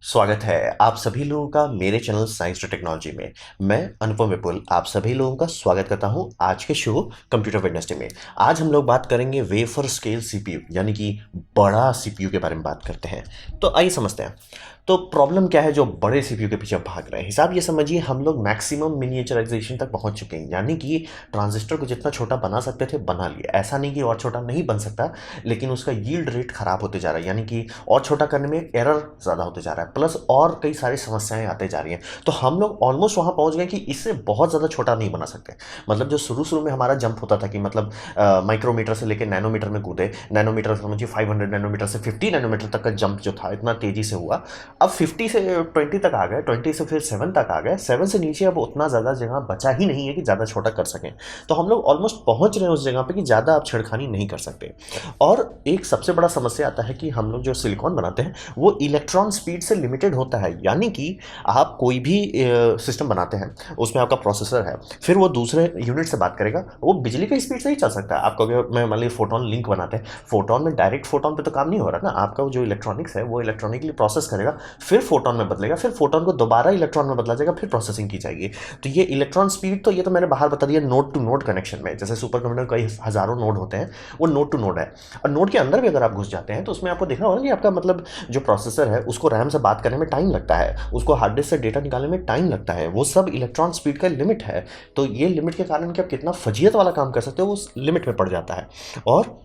स्वागत है आप सभी लोगों का मेरे चैनल साइंस टू टेक्नोलॉजी में। मैं अनुपम विपुल आप सभी लोगों का स्वागत करता हूं आज के शो कंप्यूटर वेडनेसडे में। आज हम लोग बात करेंगे वेफर स्केल सीपीयू यानी कि बड़ा सीपीयू के बारे में बात करते हैं। तो आइए समझते हैं। तो प्रॉब्लम क्या है जो बड़े सीपीयू के पीछे भाग रहे हैं। हिसाब ये समझिए हम लोग मैक्सिमम मिनिएचराइजेशन तक पहुंच चुके हैं, यानी कि ट्रांजिस्टर को जितना छोटा बना सकते थे बना लिया। ऐसा नहीं कि और छोटा नहीं बन सकता, लेकिन उसका यील्ड रेट खराब होते जा रहा है, यानी कि और छोटा करने में एरर ज़्यादा होते जा रहा है, प्लस और कई सारी समस्याएं आते जा रही हैं। तो हम लोग ऑलमोस्ट वहाँ पहुँच गए कि इससे बहुत ज़्यादा छोटा नहीं बना सकते। मतलब जो शुरू शुरू में हमारा जंप होता था कि मतलब माइक्रोमीटर से लेकर नैनोमीटर में कूदे, नैनोमीटर समझिए 500 नैनोमीटर से 50 नैनोमीटर तक का जंप जो था इतना तेज़ी से हुआ। अब 50 से 20 तक आ गए, 20 से फिर 7 तक आ गए, 7 से नीचे अब उतना ज़्यादा जगह बचा ही नहीं है कि ज़्यादा छोटा कर सकें। तो हम लोग ऑलमोस्ट पहुँच रहे हैं उस जगह पे कि ज़्यादा आप छेड़खानी नहीं कर सकते। और एक सबसे बड़ा समस्या आता है कि हम लोग जो सिलिकॉन बनाते हैं वो इलेक्ट्रॉन स्पीड से लिमिटेड होता है। यानी कि आप कोई भी सिस्टम बनाते हैं, उसमें आपका प्रोसेसर है, फिर वो दूसरे यूनिट से बात करेगा, वो बिजली की स्पीड से ही चल सकता है। आपको अगर मैं मान लीजिए फोटोन लिंक बनाते हैं, फोटोन में डायरेक्ट फोटोन पे तो काम नहीं हो रहा ना, आपका जो इलेक्ट्रॉनिक्स है वो इलेक्ट्रॉनिकली प्रोसेस करेगा, फिर फोटोन में बदलेगा, फिर फोटोन को दोबारा इलेक्ट्रॉन में बदला जाएगा, फिर प्रोसेसिंग की जाएगी। तो ये इलेक्ट्रॉन स्पीड तो ये तो मैंने बाहर बता दिया नोड टू नोड कनेक्शन में। जैसे सुपर कंप्यूटर कई हज़ारों नोड होते हैं, वो नोड टू नोड है। और नोड के अंदर भी अगर आप घुस जाते हैं तो उसमें आपको देखना होगा कि आपका मतलब जो प्रोसेसर है उसको रैम से बात करने में टाइम लगता है, उसको हार्ड डिस्क से डेटा निकालने में टाइम लगता है। वो सब इलेक्ट्रॉन स्पीड का लिमिट है। तो ये लिमिट के कारण कि आप कितना फजीयत वाला काम कर सकते हो उस लिमिट में पड़ जाता है। और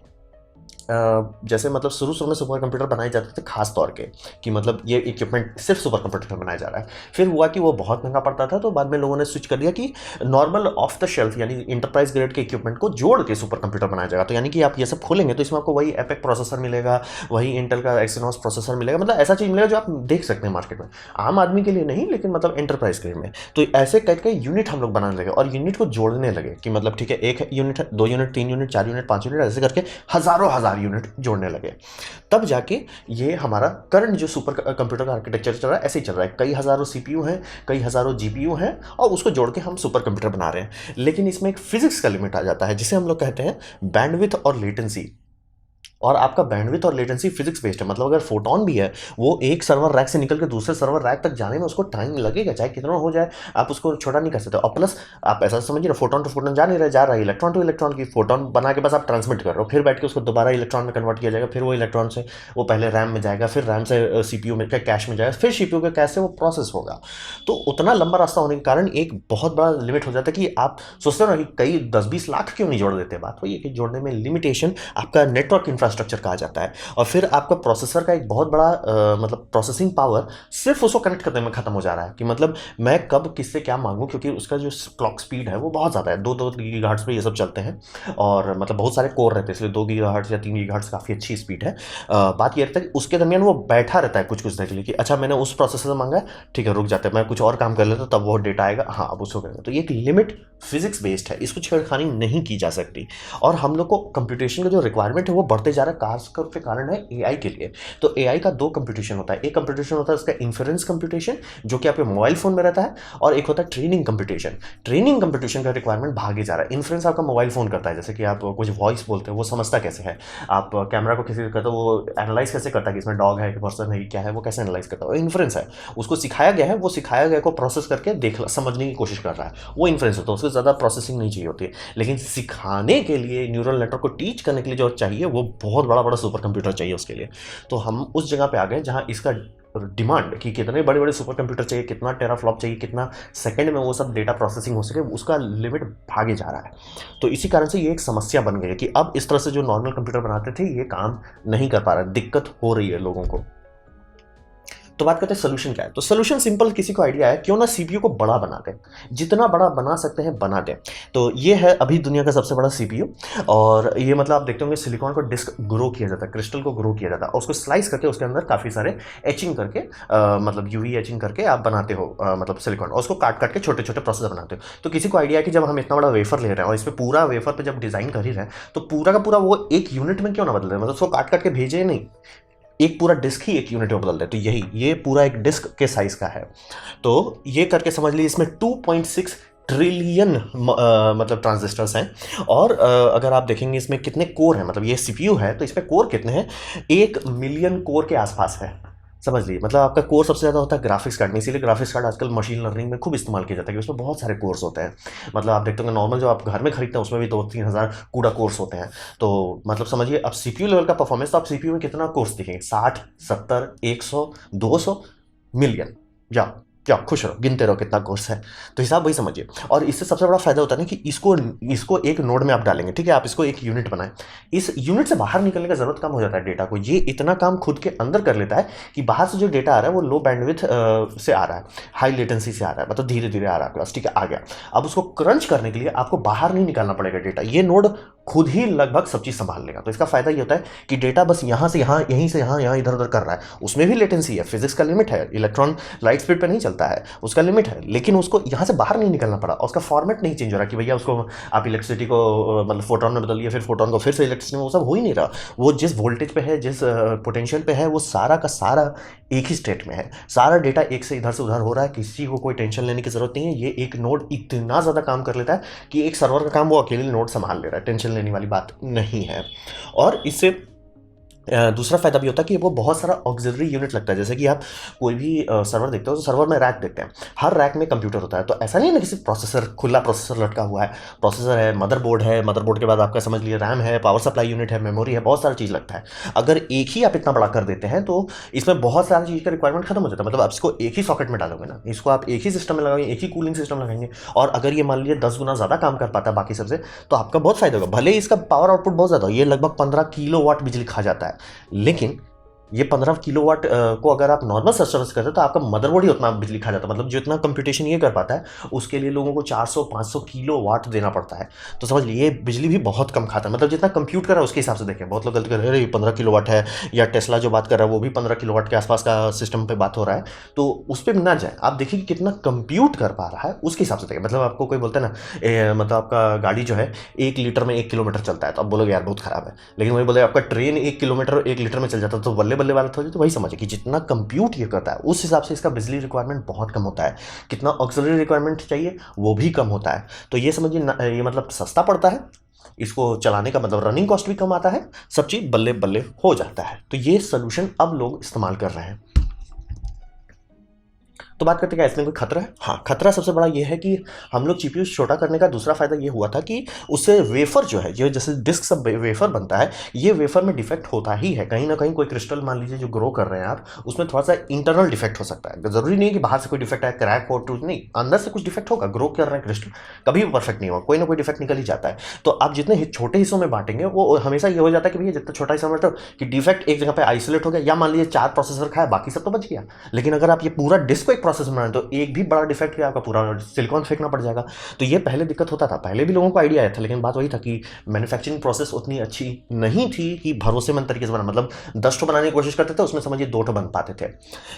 जैसे मतलब शुरू शुरू में सुपर कंप्यूटर बनाए जाते थे खास तौर के, कि मतलब ये इक्विपमेंट सिर्फ सुपर कंप्यूटर में बनाया जा रहा है। फिर हुआ कि वो बहुत महंगा पड़ता था, तो बाद में लोगों ने स्विच कर दिया कि नॉर्मल ऑफ द शेल्फ यानी इंटरप्राइज ग्रेड के इक्विपमेंट को जोड़ के सुपर कंप्यूटर बनाया जाएगा। तो यानी कि आप ये सब खोलेंगे तो इसमें आपको वही एपेक प्रोसेसर मिलेगा, वही इंटेल का एक्सिनोस प्रोसेसर मिलेगा, मतलब ऐसा चीज़ मिलेगा जो आप देख सकते हैं मार्केट में। आम आदमी के लिए नहीं, लेकिन मतलब एंटरप्राइज ग्रेड में। तो ऐसे टाइप का यूनिट हम लोग बनाने लगे और यूनिट को जोड़ने लगे कि मतलब ठीक है, एक यूनिट है, 2 यूनिट, 3 यूनिट, 4 यूनिट, 5 यूनिट, ऐसे करके हज़ारों हज़ार यूनिट जोड़ने लगे। तब जाके ये हमारा करंट जो सुपर कंप्यूटर का आर्किटेक्चर चल रहा है ऐसे ही चल रहा है। कई हज़ारों सीपीयू हैं, कई हज़ारों जीपीयू हैं, और उसको जोड़ के हम सुपर कंप्यूटर बना रहे हैं। लेकिन इसमें एक फिजिक्स का लिमिट आ जाता है, जिसे हम लोग कहते हैं बैंडविड्थ और लेटेंसी। और आपका बैंडविड्थ और लेटेंसी फिजिक्स बेस्ड है। मतलब अगर फोटोन भी है, वो एक सर्वर रैक से निकल के दूसरे सर्वर रैक तक जाने में उसको टाइम लगेगा, चाहे कितना हो जाए, आप उसको छोटा नहीं कर सकते। और प्लस आप ऐसा समझिए ना, फोटोन टू फोटोन जा नहीं रहा, जा रहा है इलेक्ट्रॉन टू इलेक्ट्रॉन की। फोटोन बना के बस आप ट्रांसमिट कर रहे हो, फिर बैठ के उसको दोबारा इलेक्ट्रॉन में कन्वर्ट किया जाएगा, फिर वो इलेक्ट्रॉन से वो पहले रैम में जाएगा, फिर रैम से सीपीयू में कैश में जाएगा, फिर सीपीयू के कैश से वो प्रोसेस होगा। तो उतना लंबा रास्ता होने के कारण एक बहुत बड़ा लिमिट हो जाता है कि आप सोचते हो ना कि कई 10-20 लाख क्यों नहीं जोड़ देते। बात वही है कि जोड़ने में लिमिटेशन आपका नेटवर्क इंफ्रास्ट्रक्चर कहा जाता है। और फिर आपका प्रोसेसर का एक बहुत बड़ा मतलब प्रोसेसिंग पावर सिर्फ उसको कनेक्ट करने में खत्म हो जा रहा है, कि मतलब मैं कब किससे क्या मांगूं, क्योंकि उसका जो क्लॉक स्पीड है वो बहुत ज़्यादा है। 2-2 गीगाहर्ट्ज़ पे ये सब चलते हैं, और मतलब बहुत सारे कोर रहते हैं, इसलिए 2 गीगाहर्ट्ज़ या 3 गीगाहर्ट्ज़ काफ़ी अच्छी स्पीड है। बात ये रहता है कि उसके दरमियान वो बैठा रहता है कुछ कुछ देर के लिए, कि अच्छा मैंने उस प्रोसेसर से मांगा है, ठीक है रुक जाता है, मैं कुछ और काम कर लेता हूं, तब वो डेटा आएगा, हाँ अब उसको करेंगे। तो ये एक लिमिट फिजिक्स बेस्ड है, इसको छेड़खानी नहीं की जा सकती। और हम लोग को कंप्यूटेशन का जो रिक्वायरमेंट है वो बढ़ते जा रहा है, खासकर के कारण है एआई के लिए। तो एआई का 2 कंप्यूटेशन होता है। एक कंप्यूटेशन होता है उसका इन्फेरेंस कंप्यूटेशन, जो कि आपके मोबाइल फोन में रहता है, और एक होता है ट्रेनिंग कंप्यूटेशन। ट्रेनिंग कंप्यूटेशन का रिक्वायरमेंट भागे जा रहा है। इन्फ्रेंस आपका मोबाइल फोन करता है, जैसे कि आप कुछ वॉइस बोलते हैं वो समझता कैसे है, आप कैमरा को किसी से करते हो वो एनालाइज कैसे करता है कि इसमें डॉग है कि पर्सन है क्या है, वो कैसे एनालाइज करता है, वो इन्फ्रेंस है। उसको सिखाया गया है, वो सिखाया गया को प्रोसेस करके देख समझने की कोशिश कर रहा है, वो इन्फ्रेंस होता है। उससे ज़्यादा प्रोसेसिंग नहीं चाहिए होती है। लेकिन सिखाने के लिए, न्यूरल नेटवर्क को टीच करने के लिए जो चाहिए वो बहुत बड़ा बड़ा सुपर कंप्यूटर चाहिए उसके लिए। तो हम उस जगह पे आ गए जहाँ इसका डिमांड कि कितने बड़े बड़े सुपर कंप्यूटर चाहिए, कितना टेराफ्लॉप चाहिए, कितना सेकंड में वो सब डेटा प्रोसेसिंग हो सके, उसका लिमिट भागे जा रहा है। तो इसी कारण से ये एक समस्या बन गई है कि अब इस तरह से जो नॉर्मल कंप्यूटर बनाते थे ये काम नहीं कर पा रहा है, दिक्कत हो रही है लोगों को। तो बात करते हैं सोल्यूशन क्या है। तो सोल्यूशन सिंपल, किसी को आइडिया है क्यों ना सीपीयू को बड़ा बना दें, जितना बड़ा बना सकते हैं बना दें। तो ये है अभी दुनिया का सबसे बड़ा सीपीयू। और ये मतलब आप देखते होंगे सिलिकॉन को डिस्क ग्रो किया जाता है, क्रिस्टल को ग्रो किया जाता है, और उसको स्लाइस करके उसके अंदर काफ़ी सारे एचिंग करके मतलब यूवी एचिंग करके आप बनाते हो मतलब सिलिकॉन, और उसको काट काट के छोटे छोटे प्रोसेसर बनाते हो। तो किसी को आइडिया है कि जब हम इतना बड़ा वेफर ले रहे हैं और इस पर पूरा वेफर पे जब डिज़ाइन कर ही रहे हैं, तो पूरा का पूरा वो एक यूनिट में क्यों ना बदल रहे हैं, मतलब उसको काट काट के भेजे नहीं, एक पूरा डिस्क ही एक यूनिट में बदल दे। तो यही ये पूरा एक डिस्क के साइज का है। तो ये करके समझ लीजिए इसमें 2.6 ट्रिलियन मतलब ट्रांजिस्टर्स हैं। और अगर आप देखेंगे इसमें कितने कोर हैं, मतलब ये सीपीयू है तो इसमें कोर कितने हैं, 1 मिलियन कोर के आसपास है। समझ लीजिए, मतलब आपका कोर सबसे ज़्यादा होता है ग्राफिक्स कार्ड में, इसीलिए ग्राफिक्स कार्ड आजकल मशीन लर्निंग में खूब इस्तेमाल किया जाता है कि उसमें बहुत सारे कोर्स होते हैं। मतलब आप देखते होंगे नॉर्मल जो आप घर में खरीदते हैं उसमें भी 2-3 हज़ार कूड़ा कोर्स होते हैं। तो मतलब समझिए अब सीपीयू लेवल का परफॉर्मेंस, तो आप सीपीयू में कितना कोर्स दिखेंगे, 60, 70, 100, 200, मिलियन। जाओ क्या खुश रहो, गिनते रहो कितना कोर्स है। तो हिसाब वही समझिए। और इससे सबसे बड़ा फायदा होता है ना कि इसको इसको एक नोड में आप डालेंगे, ठीक है, आप इसको एक यूनिट बनाएं। इस यूनिट से बाहर निकलने का जरूरत कम हो जाता है डेटा को, ये इतना काम खुद के अंदर कर लेता है कि बाहर से जो डेटा आ रहा है वो लो बैंडविड्थ से आ रहा है, हाई लेटेंसी से आ रहा है, मतलब धीरे धीरे आ रहा है आपके पास, ठीक है, आ गया। अब उसको क्रंच करने के लिए आपको बाहर नहीं निकालना पड़ेगा डेटा, ये नोड खुद ही लगभग सब चीज संभाल लेगा। तो इसका फायदा ये होता है कि डेटा बस यहाँ से यहाँ, यहीं से यहाँ, यहाँ इधर उधर कर रहा है। उसमें भी लेटेंसी है, फिजिक्स का लिमिट है, इलेक्ट्रॉन लाइट स्पीड पे नहीं चलता है, उसका लिमिट है, लेकिन उसको यहाँ से बाहर नहीं निकलना पड़ा और उसका फॉर्मेट नहीं चेंज हो रहा कि भैया उसको आप इलेक्ट्रिसिटी को मतलब फोटोन में बदलिए, फिर फोटोन को फिर से इलेक्ट्रिसिटी में, वो सब हो ही नहीं रहा। वो जिस वोल्टेज पे है, जिस पोटेंशियल पे है, वो सारा का सारा एक ही स्टेट में है। सारा डेटा एक से इधर से उधर हो रहा है, किसी को कोई टेंशन लेने की जरूरत नहीं है। ये एक नोड इतना ज़्यादा काम कर लेता है कि एक सर्वर का काम वो अकेले नोड संभाल ले रहा है, टेंशन लेने वाली बात नहीं है। और इससे दूसरा फायदा भी होता है कि वो बहुत सारा ऑक्सिलरी यूनिट लगता है। जैसे कि आप कोई भी सर्वर देखते हो तो सर्वर में रैक देखते हैं, हर रैक में कंप्यूटर होता है। तो ऐसा नहीं है ना कि सिर्फ प्रोसेसर, खुला प्रोसेसर लटका हुआ है, प्रोसेसर है, मदरबोर्ड है, मदरबोर्ड के बाद आपका समझ लीजिए रैम है, पावर सप्लाई यूनिट है, मेमोरी है, बहुत सारी चीज़ लगता है। अगर एक ही आप इतना बड़ा कर देते हैं तो इसमें बहुत सारी चीज़ का रिक्वायरमेंट खत्म हो जाता है। मतलब आप इसको एक ही सॉकेट में डालोगे ना, इसको आप एक ही सिस्टम में लगाएंगे, एक ही कूलिंग सिस्टम लगाएंगे, और अगर ये मान लीजिए 10 गुना ज़्यादा काम कर पाता है बाकी सबसे, तो आपका बहुत फायदा होगा। भले ही इसका पावर आउटपुट बहुत ज़्यादा हो, ये लगभग 15 किलो वाट बिजली खा जाता है, लेकिन ये 15 किलोवाट को अगर आप नॉर्मल सर्विस करते हो तो आपका मदरबोर्ड ही उतना बिजली खा जाता है। मतलब जितना कंप्यूटेशन ये कर पाता है उसके लिए लोगों को 400-500 किलो वाट देना पड़ता है। तो समझ लीजिए ये बिजली भी बहुत कम खाता है। मतलब जितना कंप्यूट कर रहा है उसके हिसाब से देखें, बहुत लोग गलती कर रहे हैं, अरे 15 किलो वाट है, या टेस्ला जो बात कर रहा है वो भी 15 किलो वाट के आसपास का सिस्टम पर बात हो रहा है। तो उस पर ना जाए, आप देखिए कि कितना कंप्यूट कर पा रहा है उसके हिसाब से देखें। मतलब आपको कोई बोलता है ना मतलब आपका गाड़ी जो है 1 लीटर में 1 किलोमीटर चलता है, तो आप बोलोगे यार बहुत खराब है। लेकिन वही बोले आपका ट्रेन 1 किलोमीटर 1 लीटर में चल जाता है, तो बल्ले बल्ले वाला था। तो वही समझिए कि जितना कंप्यूट ये करता है उस हिसाब से इसका बिजली रिक्वायरमेंट बहुत कम होता है। कितना ऑक्सिलरी रिक्वायरमेंट चाहिए वो भी कम होता है। तो ये समझिए ये मतलब सस्ता पड़ता है, इसको चलाने का मतलब रनिंग कॉस्ट भी कम आता है, सब चीज़ बल्ले बल्ले हो जाता है। तो ये सोल्यूशन अब लोग इस्तेमाल कर रहे हैं। तो बात करते हैं क्या इसमें कोई खतरा है? हाँ, खतरा सबसे बड़ा ये है कि हम लोग जीपीयू छोटा करने का दूसरा फायदा ये हुआ था कि उससे वेफर जो है, जो जैसे डिस्क सब वेफर बनता है, ये वेफर में डिफेक्ट होता ही है। कहीं ना कहीं कोई क्रिस्टल मान लीजिए जो ग्रो कर रहे हैं आप, उसमें थोड़ा सा इंटरनल डिफेक्ट हो सकता है। जरूरी नहीं है कि बाहर से कोई डिफेक्ट आए, क्रैक हो, टूट नहीं, अंदर से कुछ डिफेक्ट होगा। ग्रो कर रहे हैं क्रिस्टल, कभी भी परफेक्ट नहीं होगा, कोई ना कोई डिफेक्ट निकल ही जाता है। तो आप जितने छोटे हिस्सों में बांटेंगे वो हमेशा ये हो जाता है कि भैया जितना छोटा हिस्सा में कि डिफेक्ट एक जगह पे आइसोलेट हो गया, या मान लीजिए 4 प्रोसेसर खाया बाकी सब तो बच गया। लेकिन अगर आप ये पूरा डिस्क को एक प्रोसेस में बनाए तो एक भी बड़ा डिफेक्ट किया आपका पूरा सिलिकॉन फेंकना पड़ जाएगा। तो ये पहले दिक्कत होता था, पहले भी लोगों को आइडिया आया था, लेकिन बात वही था कि मैन्युफैक्चरिंग प्रोसेस उतनी अच्छी नहीं थी कि भरोसेमंद तरीके से बना। मतलब 10 ठो बनाने की कोशिश करते थे, उसमें समझिए 2 ठो बन पाते थे।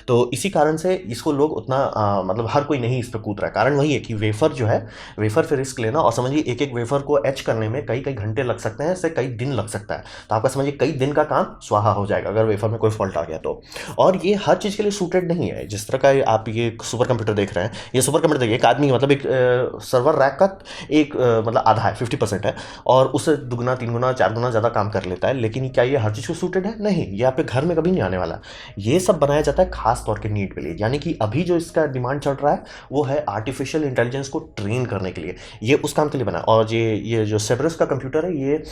तो इसी कारण से इसको लोग उतना मतलब हर कोई नहीं इस पर कूद रहा है। कारण वही है कि वेफर जो है, वेफर फिर रिस्क लेना, और समझिए एक एक वेफर को एच करने में कई कई घंटे लग सकते हैं, इससे कई दिन लग सकता है। तो आपका समझिए कई दिन का काम स्वाहा हो जाएगा अगर वेफर में कोई फॉल्ट आ गया तो। और ये हर चीज़ के लिए सूटेड नहीं है। जिस तरह का आप ये सुपर कंप्यूटर देख रहे हैं, ये सुपर कंप्यूटर देखिए, एक आदमी मतलब एक सर्वर रैक का एक मतलब आधा है, 50% है, और उससे दुगना 3 गुना 4 गुना ज़्यादा काम कर लेता है। लेकिन क्या ये हर चीज़ को सूटेड है? नहीं, ये आपके घर में कभी नहीं आने वाला। ये सब बनाया जाता है खास तौर के नीड के लिए। यानी कि अभी जो इसका डिमांड चल रहा है वो है आर्टिफिशियल इंटेलिजेंस को ट्रेन करने के लिए, ये उस काम के लिए बना। और ये जो सेब्रस का कंप्यूटर है, ये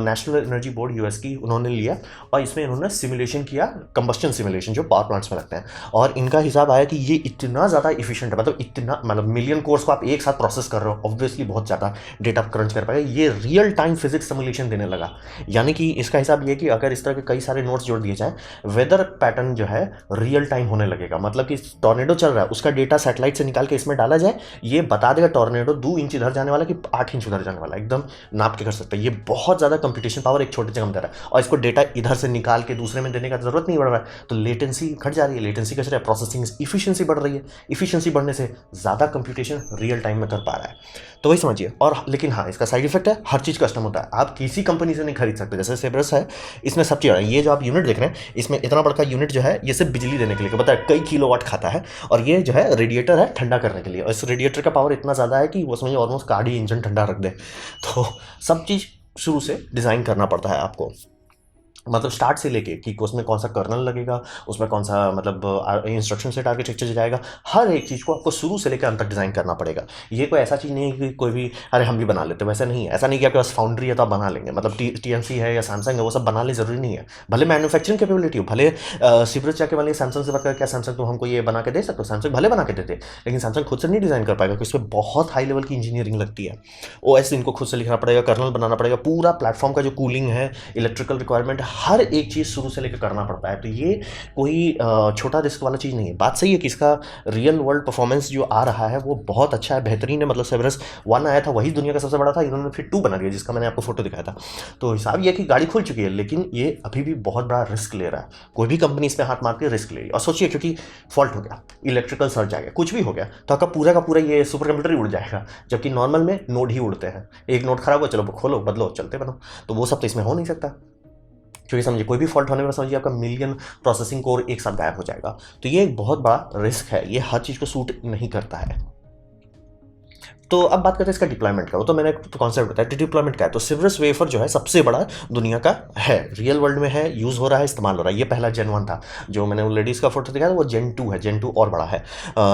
नेशनल एनर्जी बोर्ड यूएस की उन्होंने लिया, और इसमें इन्होंने सिमुलेशन किया, कंबस्टन सिमुलेशन जो पावर प्लांट्स में लगते हैं। और इनका हिसाब आया कि ये इतना ज़्यादा इफिशिएंट है, मतलब इतना, मतलब मिलियन कोर्स को आप एक साथ प्रोसेस कर रहे हो, ऑब्वियसली बहुत ज़्यादा डेटा क्रंच कर पाएगा। ये रियल टाइम फिजिक्स सिमुलेशन देने लगा। यानी कि इसका हिसाब ये कि अगर इस तरह के कई सारे नोट्स जोड़ दिए जाए, वेदर पैटर्न जो है रियल टाइम होने लगेगा। मतलब कि टॉर्नेडो चल रहा है, उसका डेटा सैटेलाइट से निकाल के इसमें डाला जाए, ये बता देगा टॉर्नेडो 2 इंच इधर जाने वाला कि 8 इंच उधर जाने वाला, एकदम नाप के कर सकते हैं। ये बहुत ज़्यादा कंप्यूटेशन पावर एक छोटे जगह में दे रहा है, और इसको डेटा इधर से निकाल के दूसरे में देने का जरूरत नहीं पड़ रहा है। तो लेटेंसी घट जा रही है, लेटेंसी कैसे रहा है, प्रोसेसिंग इफिशिएंसी बढ़ रही है, इफिशिएंसी बढ़ने से ज़्यादा कंप्यूटेशन रियल टाइम में कर पा रहा है। तो वही समझिए। और लेकिन हाँ, इसका साइड इफेक्ट है, हर चीज़ कस्टम होता है, आप किसी कंपनी से नहीं खरीद सकते। जैसे सेब्रस है, इसमें सब चीज़, ये जो आप यूनिट देख रहे हैं, इसमें इतना बड़ा यूनिट जो है ये सिर्फ बिजली देने के लिए पता है कई किलोवाट खाता है। और ये जो है रेडिएटर है ठंडा करने के लिए, और इस रेडिएटर का पावर इतना ज़्यादा है कि वो समझिए ऑलमोस्ट गाड़ी इंजन ठंडा रख दे। तो सब चीज़ शुरू से डिज़ाइन करना पड़ता है आपको। मतलब स्टार्ट से लेके कि उसमें कौन सा कर्नल लगेगा, उसमें कौन सा मतलब इंस्ट्रक्शन सेट आर्किटेक्चर जाएगा, हर एक चीज़ को आपको शुरू से लेकर अंत तक डिज़ाइन करना पड़ेगा। ये कोई ऐसा चीज़ नहीं है कि कोई भी अरे हम भी बना लेते हैं, वैसा नहीं है। ऐसा नहीं कि आपके पास फाउंड्री है तो आप बना लेंगे, मतलब टीएमसी है या सैमसंग है वो सब बना ले, ज़रूरी नहीं है। भले मैन्युफैक्चरिंग कैपेबिलिटी हो, भले सीपरेट जाके वाले सैमसंग से बात कर, क्या सैमसंग तुम हमको ये बना के दे सकते हो, सैमसंग भले बना के देते, लेकिन सैमसंग खुद से नहीं डिज़ाइन कर पाएगा, क्योंकि इसमें बहुत हाई लेवल की इंजीनियरिंग लगती है। ओएस इनको खुद से लिखना पड़ेगा, कर्नल बनाना पड़ेगा, पूरा प्लेटफॉर्म का जो कूलिंग है, इलेक्ट्रिकल रिक्वायरमेंट, हर एक चीज़ शुरू से लेकर करना पड़ता है। तो ये कोई छोटा रिस्क वाला चीज़ नहीं है। बात सही है कि इसका रियल वर्ल्ड परफॉर्मेंस जो आ रहा है वो बहुत अच्छा है, बेहतरीन है। मतलब सेवरस 1 आया था वही दुनिया का सबसे बड़ा था, इन्होंने फिर 2 बना दिया, जिसका मैंने आपको फोटो दिखाया था। तो हिसाब ये कि गाड़ी खुल चुकी है, लेकिन ये अभी भी बहुत बड़ा रिस्क ले रहा है। कोई भी कंपनी इसमें हाथ मारती है, रिस्क ले रही है। और सोचिए, क्योंकि फॉल्ट हो गया, इलेक्ट्रिकल सर्ज आ गया, कुछ भी हो गया, तो आपका पूरा का पूरा ये सुपर कंप्यूटर ही उड़ जाएगा। जबकि नॉर्मल में नोड ही उड़ते हैं, एक नोड खराब हुआ, चलो खोलो बदलो चलते बनो। तो वो सब तो इसमें हो नहीं सकता, क्योंकि समझिए कोई भी फॉल्ट होने पर समझिए आपका मिलियन प्रोसेसिंग कोर एक साथ गायब हो जाएगा। तो ये एक बहुत बड़ा रिस्क है, ये हर चीज़ को सूट नहीं करता है। तो अब बात करते हैं इसका डिप्लॉयमेंट का। वो तो मैंने कॉन्सेप्ट बताया, डिप्लॉयमेंट का है। तो सिवरस वेफर जो है सबसे बड़ा दुनिया का है, रियल वर्ल्ड में है, यूज़ हो रहा है, इस्तेमाल हो रहा है। ये पहला Gen 1 था, जो मैंने वो लेडीज़ का फोटो दिखाया था, वो Gen 2 है। Gen 2 और बड़ा है।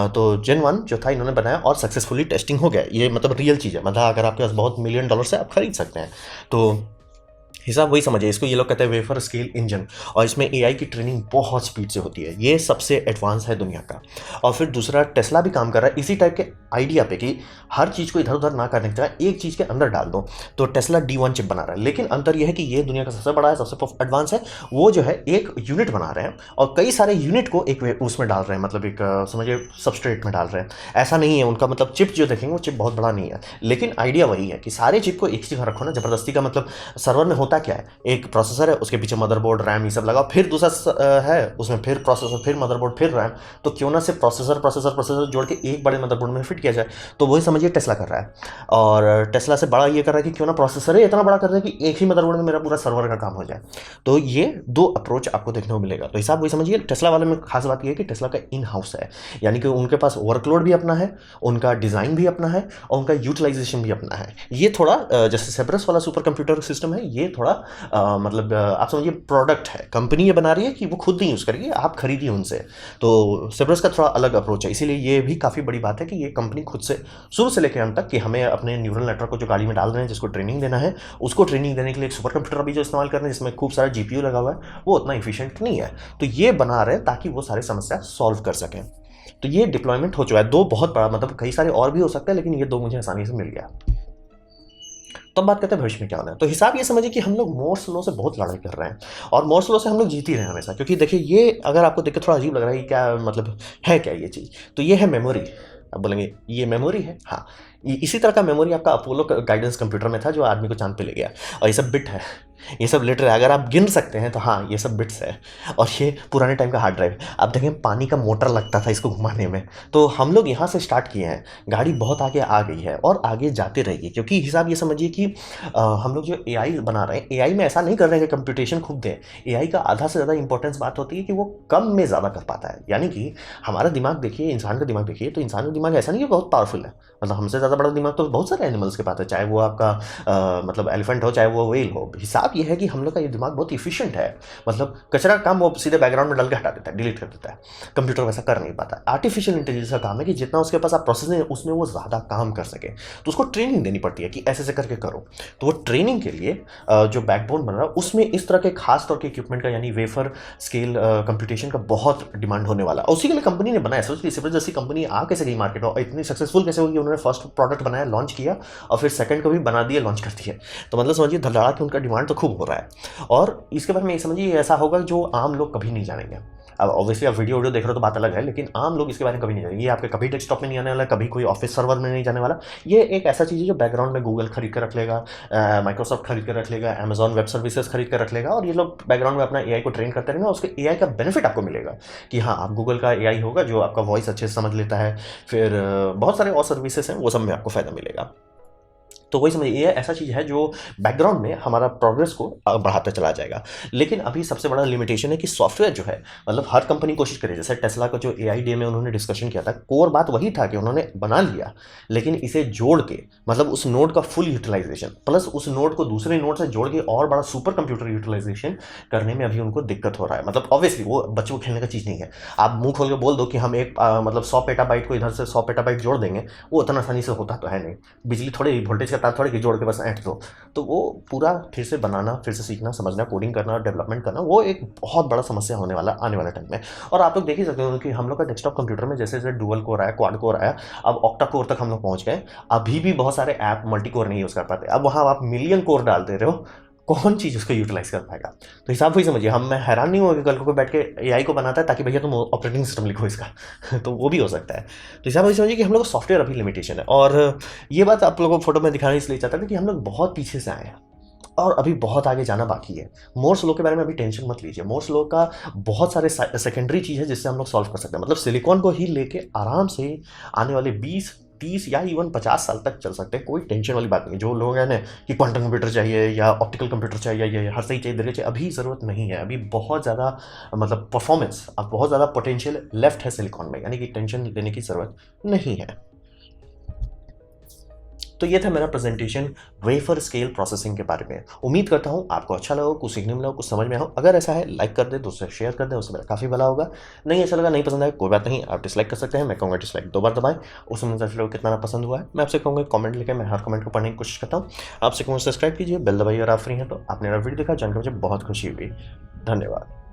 तो Gen 1 जो था इन्होंने बनाया और सक्सेसफुली टेस्टिंग हो गया। ये मतलब रियल चीज़ है, मतलब अगर आपके पास बहुत मिलियन डॉलर से आप खरीद सकते हैं। तो हिसाब वही समझिए, इसको ये लोग कहते हैं वेफर स्केल इंजन। और इसमें एआई की ट्रेनिंग बहुत स्पीड से होती है, ये सबसे एडवांस है दुनिया का। और फिर दूसरा, टेस्ला भी काम कर रहा है इसी टाइप के आइडिया पे कि हर चीज़ को इधर उधर ना करने की जगह एक चीज़ के अंदर डाल दो। तो टेस्ला D1 चिप बना रहा है, लेकिन अंतर यह है कि ये दुनिया का सबसे बड़ा है, सबसे एडवांस है। वो जो है एक यूनिट बना रहे हैं और कई सारे यूनिट को एक उसमें डाल रहे हैं, मतलब एक समझिए सबस्ट्रेट में डाल रहे हैं। ऐसा नहीं है उनका, मतलब चिप जो देखेंगे वो चिप बहुत बड़ा नहीं है, लेकिन आइडिया वही है कि सारे चिप को एक जगह रखो ना, जबरदस्ती का। मतलब सर्वर में होता क्या है, एक प्रोसेसर है, उसके पीछे मदरबोर्ड, रैम, ये सब लगाओ, फिर दूसरा है उसमें फिर प्रोसेसर, फिर मदरबोर्ड, फिर रैम। तो क्यों ना सिर्फ प्रोसेसर प्रोसेसर प्रोसेसर जोड़ के एक बड़े मदरबोर्ड में फिट किया जाए। तो वही समझिए टेस्ला कर रहा है। और टेस्ला से बड़ा ये कर रहा है कि क्यों ना प्रोसेसर है इतना बड़ा कर रहा है कि एक ही मदरबोर्ड में मेरा पूरा सर्वर का काम हो जाए। तो ये 2 अप्रोच आपको देखने को मिलेगा। तो हिसाब वही समझिए, टेस्ला वाले में खास बात ये है कि टेस्ला का इन हाउस है, यानी कि उनके पास वर्कलोड भी अपना है, उनका डिज़ाइन भी अपना है, और उनका यूटिलाइजेशन भी अपना है। ये थोड़ा जैसे सेब्रस वाला सुपर कंप्यूटर सिस्टम है, ये थोड़ा मतलब आप समझिए प्रोडक्ट है, कंपनी ये बना रही है कि वो खुद नहीं यूज़ करेगी, आप खरीदिए उनसे। तो सेब्रस का थोड़ा अलग अप्रोच है, इसीलिए ये भी काफ़ी बड़ी बात है कि ये कंपनी खुद से शुरू से लेकर अंत तक, कि हमें अपने न्यूरल नेटवर्क को जो गाड़ी में डाल रहे हैं, जिसको ट्रेनिंग देना है, उसको ट्रेनिंग देने के लिए एक सुपर कंप्यूटर अभी जो इस्तेमाल कर रहे हैं, जिसमें खूब सारा जीपीयू लगा हुआ है, वो उतना इफिशियंट नहीं है। तो ये बना रहे हैं ताकि वो सारी समस्या सॉल्व कर सकें। तो ये डिप्लॉयमेंट हो चुका है। 2 बहुत बड़ा, मतलब कई सारे और भी हो सकते हैं, लेकिन ये 2 मुझे आसानी से मिल गया। तो हम बात करते हैं भविष्य में क्या होना है। तो हिसाब ये समझिए कि हम लोग मोर्स लॉ से बहुत लड़ाई कर रहे हैं, और मोर्स लॉ से हम लोग जीत ही रहे हैं हमेशा। क्योंकि देखिए, ये अगर आपको देख के थोड़ा अजीब लग रहा है कि क्या मतलब है क्या ये चीज़, तो ये है मेमोरी। अब बोलेंगे ये मेमोरी है, हाँ। इसी तरह का मेमोरी आपका अपोलो गाइडेंस कंप्यूटर में था, जो आदमी को चांद पे ले गया। और ये सब बिट है, ये सब लेटर है, अगर आप गिन सकते हैं तो हाँ, ये सब बिट्स है। और ये पुराने टाइम का हार्ड ड्राइव। आप देखें, पानी का मोटर लगता था इसको घुमाने में। तो हम लोग यहाँ से स्टार्ट किए हैं, गाड़ी बहुत आगे आ गई है और आगे जाते रहेगी। क्योंकि हिसाब ये समझिए कि हम लोग जो एआई बना रहे हैं, एआई में ऐसा नहीं कर रहे हैं कि कंप्यूटेशन खूब दें। एआई का आधा से ज़्यादा इंपॉर्टेंस बात होती है कि वो कम में ज़्यादा कर पाता है। यानी कि हमारा दिमाग देखिए, इंसान का दिमाग देखिए, तो इंसान का दिमाग ऐसा नहीं कि बहुत पावरफुल है। मतलब हमसे ज़्यादा बड़ा दिमाग तो बहुत सारे एनिमल्स के पास है, चाहे वो आपका मतलब एलिफेंट हो, चाहे वो व्हेल हो। हिसाब ये है कि हम लोग का ये दिमाग बहुत इफिशिएंट है। मतलब कचरा का काम वो सीधे बैकग्राउंड में डाल के हटा देता है, डिलीट कर देता है। कंप्यूटर वैसा कर नहीं पाता। आर्टिफिशियल इंटेलिजेंस का काम है कि जितना उसके पास आप प्रोसेस है, उसमें वो ज़्यादा काम कर सके। तो उसको ट्रेनिंग देनी पड़ती है कि ऐसे ऐसे करके करो। तो वो ट्रेनिंग के लिए जो बैकबोन बन रहा है, उसमें इस तरह के खास तौर के इक्विपमेंट का, यानी वेफर स्केल कंप्यूटेशन का बहुत डिमांड होने वाला। उसी के लिए कंपनी ने बनाया। सोचिए, सिर्फ जैसी कंपनी आ कैसे गई मार्केट, और इतनी सक्सेसफुल कैसे होगी। उन्होंने फर्स्ट प्रोडक्ट बनाया, लॉन्च किया, और फिर सेकंड को भी बना दिया, लॉन्च कर दिया। तो मतलब समझिए धड़ाड़ा कि उनका डिमांड तो खूब हो रहा है। और इसके बारे में ये समझिए ऐसा होगा जो आम लोग कभी नहीं जानेंगे। अब ऑब्वियसली आप वीडियो देख रहे हो तो बात अलग है, लेकिन आम लोग इसके बारे में कभी नहीं जानेंगे। ये आपके कभी डेस्कटॉप में नहीं आने वाला, कभी कोई ऑफिस सर्वर में नहीं जाने वाला। ये एक ऐसा चीज़ है जो बैकग्राउंड में गूगल खरीद कर रख लेगा, माइक्रोसॉफ्ट खरीद कर रख लेगा, अमेजॉन वेब सर्विसेज खरीद कर रख लेगा, और ये लोग बैकग्राउंड में अपना एआई को ट्रेन करते रहेंगे। उसके एआई का बेनिफिट आपको मिलेगा कि हाँ, आप गूगल का एआई होगा जो आपका वॉइस अच्छे से समझ लेता है। फिर बहुत सारे और सर्विसेज हैं, वो सब में आपको फ़ायदा मिलेगा। तो वही समझिए ये ऐसा चीज़ है जो बैकग्राउंड में हमारा प्रोग्रेस को बढ़ाता चला जाएगा। लेकिन अभी सबसे बड़ा लिमिटेशन है कि सॉफ्टवेयर जो है, मतलब हर कंपनी कोशिश करे, जैसे टेस्ला का जो एआई डे में उन्होंने डिस्कशन किया था, कोर बात वही था कि उन्होंने बना लिया, लेकिन इसे जोड़ के, मतलब उस नोड का फुल यूटिलाइजेशन प्लस उस नोड को दूसरे नोड से जोड़ के और बड़ा सुपर कंप्यूटर यूटिलाइजेशन करने में अभी उनको दिक्कत हो रहा है। मतलब ऑब्वियसली वो बच्चों को खेलने का चीज़ नहीं है। आप मुंह खोल के बोल दो कि हम एक मतलब 100 पेटाबाइट को इधर से 100 पेटाबाइट जोड़ देंगे, वो उतना आसानी से होता तो है नहीं। बिजली थोड़ी, वोल्टेज का तार थोड़ी कि जोड़ के बस ऐंठ दो। तो वो पूरा फिर से बनाना, फिर से सीखना, समझना, कोडिंग करना, डेवलपमेंट करना, वो एक बहुत बड़ा समस्या होने वाला आने वाले टाइम में। और आप लोग देख ही सकते हो कि हम लोग का डेस्कटॉप कंप्यूटर में जैसे जैसे डुअल कोर आया, क्वाड कोर आया, अब ऑक्टा कोर तक हम लोग पहुंच गए। अभी भी बहुत सारे ऐप मल्टी कोर नहीं यूज़ कर पाते। अब वहाँ आप मिलियन कोर डाल दे रहे हो, कौन चीज़ उसको यूटिलाइज कर पाएगा? तो हिसाब वही समझिए। मैं हैरान नहीं हुआ कि कल को कोई बैठ के एआई को बनाता है ताकि भैया तुम ऑपरेटिंग सिस्टम लिखो इसका तो वो भी हो सकता है। तो हिसाब वही समझिए कि हम लोग को सॉफ्टवेयर अभी लिमिटेशन है। और ये बात आप लोगों को फोटो में दिखाना इसलिए चाहता था कि हम लोग बहुत पीछे से आए हैं और अभी बहुत आगे जाना बाकी है। मोर्स लॉ के बारे में अभी टेंशन मत लीजिए। मोर्स लॉ का बहुत सारे सेकेंडरी चीज़ है जिससे हम लोग सॉल्व कर सकते हैं। मतलब सिलिकॉन को ही लेके आराम से आने वाले 20, 30 या इवन 50 साल तक चल सकते हैं। कोई टेंशन वाली बात नहीं। जो लोग हैं ना कि क्वांटम कंप्यूटर चाहिए या ऑप्टिकल कंप्यूटर चाहिए या हर सही चाहिए, चाहिए, अभी ज़रूरत नहीं है। अभी बहुत ज़्यादा मतलब परफॉर्मेंस, अब बहुत ज़्यादा पोटेंशियल लेफ्ट है सिलिकॉन में, यानी कि टेंशन लेने की ज़रूरत नहीं है। तो ये था मेरा प्रेजेंटेशन वेफर स्केल प्रोसेसिंग के बारे में। उम्मीद करता हूँ आपको अच्छा लगा, कुछ सीखने मिला हो, कुछ समझ में हो। अगर ऐसा है लाइक कर दे, दोस्तों शेयर कर दे, उससे मेरा काफ़ी भला होगा। नहीं अच्छा लगा, नहीं पसंद आया, कोई बात नहीं, आप डिसलाइक कर सकते हैं। मैं कहूँगा डिसलाइक 2 बार दबाएं, उसमें मुझे कितना पसंद हुआ है। मैं आपसे कहूँगा कमेंट लिखे, मैं हर कमेंट को पढ़ने की कोशिश करता हूँ। आपसे कहूँगा सब्सक्राइब कीजिए, बेल दबाइए। अगर आप फ्री हैं तो आपने मेरा वीडियो देखा, जानकर मुझे बहुत खुशी हुई। धन्यवाद।